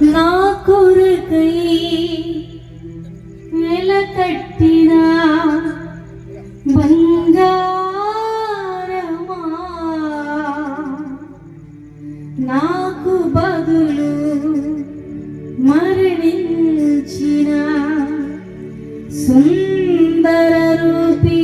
నా కొరకై వెలకట్టిన బంగారమా, నాకు బదులు మరణించిన సుందర రూపీ,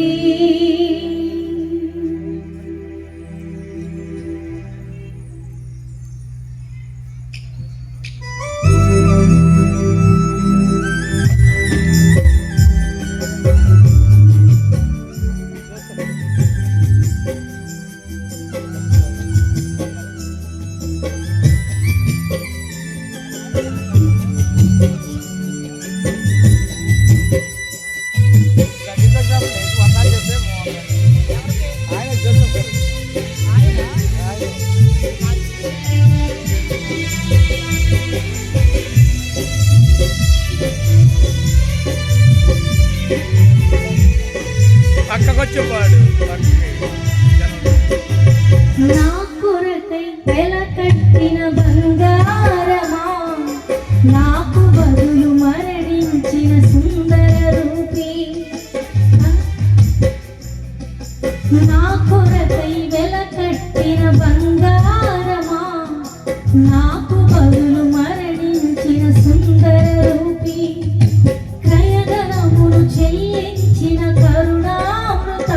పక్కకొచ్చేవాడు నా కొరకై వెలకట్టిన బంగారమా, నాకు బదులు మరణించిన సుందర రూపీ, నా కొరకై వెలకట్టిన బంగారమా, నాకు బదులు మరణించిన సుందర రూపీ, క్రయధనమును చెల్లించిన కరుణామృత,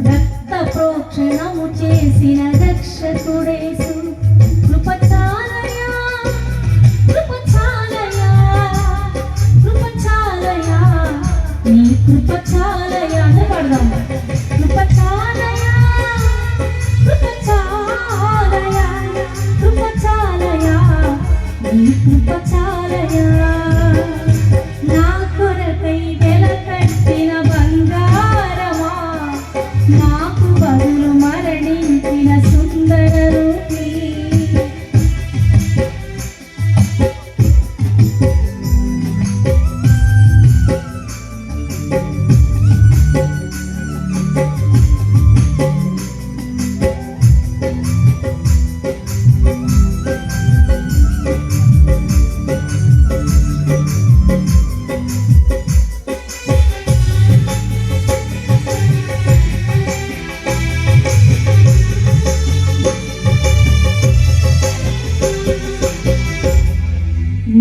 రక్త ప్రోక్షణము చేసిన రక్షకుడేసు, కృపచాలయా కృపచాలయా కృపచాలయా, నీ కృపచాలయా అని పడదాం. కృపచాలయా కృపచాలయా కృపచాలయా, నీ కృపచాలయా, నా కొరకై వెలకట్టిన బంగారమా, నాకు బదులు మరణించిన సుందర రూపీ,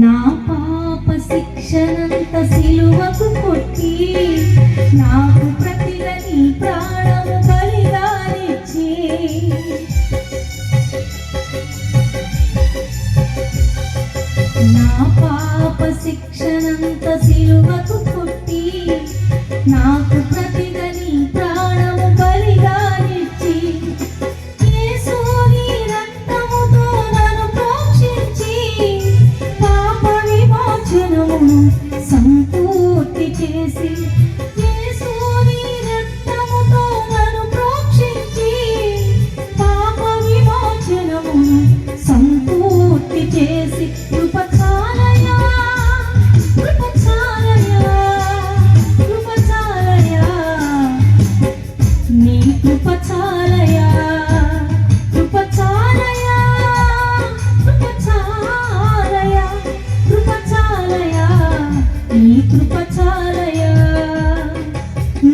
నా పాప శిక్షనంత సిలువకు కొట్టి, నాకు ప్రతిగా నీ ప్రాణము బలిగానిచ్చి, నా పాప శిక్షనంత సిలువకు కొట్టి, నాకు ప్రతిగా నీ ప్రాణము బలిగానిచ్చి, యేసు నీ రక్తముతో నన్ను ప్రోక్షించి, పాప విమోచనమును సంపూర్తి చేసి, యేసు నీ రక్తముతో నన్ను ప్రోక్షించి, పాప విమోచనమును సంపూర్తి చేసి, కృపచాలయా కృపచాలయా కృపచాలయా, నీ కృపచాలయా కృపచాలయా కృపచాలయా కృపచాలయా, నీ కృపచాలయా,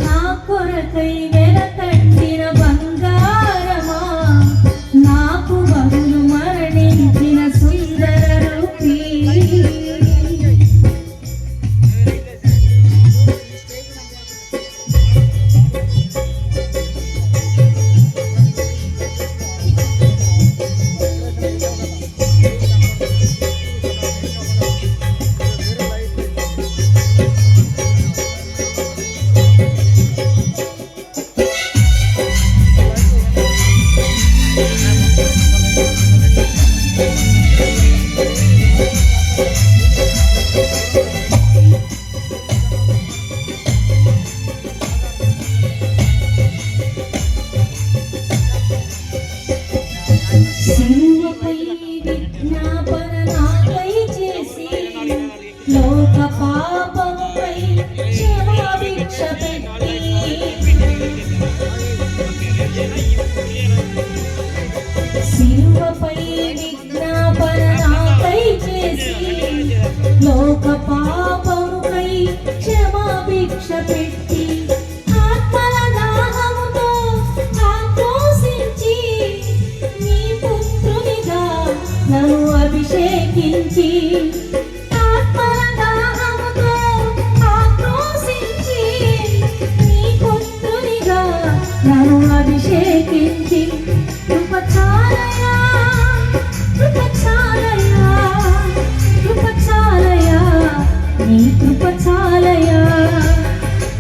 నా కొరకై వెలకట్టిన బంగారమా, నాకు బదులు మరణించిన సుందర రూపీ, సిలువపై విజ్ఞాపన నాపై చేసి, లోక పాపముపై క్షమాభిక్ష పెట్టి, సిలువపై విజ్ఞాపన నాపై చేసి, లోక పాపముకై క్షమాభిక్ష పెట్టి ఆత్మల దాహముతో ఆక్రోశించి నీ పుత్రునిగా నన్ను అభిషేకించి ఆత్మల దాహముతో ఆక్రోశించి నీ పుత్రునిగా నన్ను అభిషేకించి కృప చాలయా కృప చాలయా కృప చాలయా నీ కృప చాలయా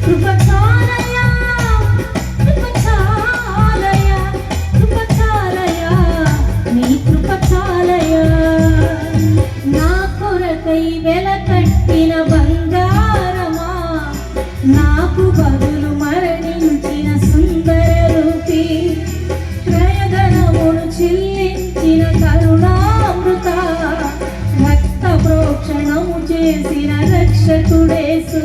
కృప చాలయా కృప చాలయా కృప చాలయా నీ కృప చాలయా నా కొరకై వెలకట్టిన బంగారమా నాకు బదులు మరణించిన సుందర రూపి ప్రయగనమును చెల్లించిన కరుణామృత రక్త ప్రోక్షణము చేసిన రక్షకుడేసు